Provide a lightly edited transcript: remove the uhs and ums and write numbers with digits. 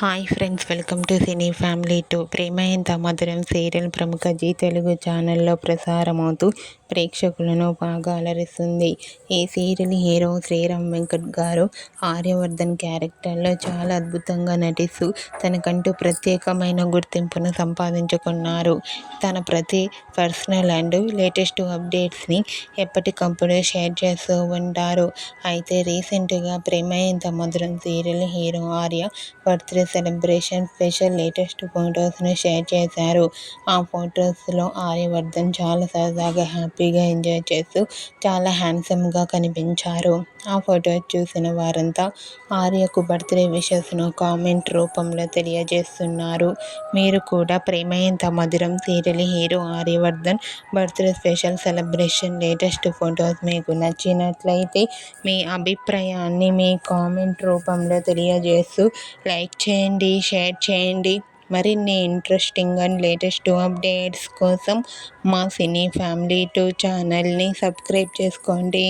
Hi friends, welcome to cine family two. Prema Entha Madhuram serial ప్రముఖ G Telugu ఛానల్లో ప్రసారమవుతూ ప్రేక్షకులను బాగా అలరిస్తుంది. ఈ సీరియల్ హీరో శ్రీరామ్ వెంకట్ గారు ఆర్యవర్ధన్ క్యారెక్టర్లో చాలా అద్భుతంగా నటిస్తూ తనకంటూ ప్రత్యేకమైన గుర్తింపును సంపాదించుకున్నారు. తన ప్రతి పర్సనల్ అండ్ లేటెస్ట్ అప్డేట్స్ని ఎప్పటికప్పుడు షేర్ చేస్తూ ఉంటారు. అయితే రీసెంట్గా Prema Entha Madhuram serial hero Arya birthday celebration special latest ఫొటోస్ను షేర్ చేశారు. ఆ ఫొటోస్లో ఆర్యవర్ధన్ చాలా సరదాగా హ్యాపీగా ఎంజాయ్ చేస్తూ చాలా హ్యాండ్సమ్గా కనిపించారు. ఆ ఫొటోస్ చూసిన వారంతా ఆర్యకు బర్త్డే విషెస్ను కామెంట్ రూపంలో తెలియజేస్తున్నారు. మీరు కూడా ప్రేమ Entha Madhuram serial hero Aryavardhan birthday special celebration latest photos మీకు నచ్చినట్లయితే మీ అభిప్రాయాన్ని మీ కామెంట్ రూపంలో తెలియజేస్తూ లైక్ చేయండి, షేర్ చేయండి. మరిన్ని ఇంట్రెస్టింగ్ అండ్ లేటెస్ట్ అప్డేట్స్ కోసం మా సినీ ఫ్యామిలీ టూ ఛానల్ని సబ్స్క్రైబ్ చేసుకోండి.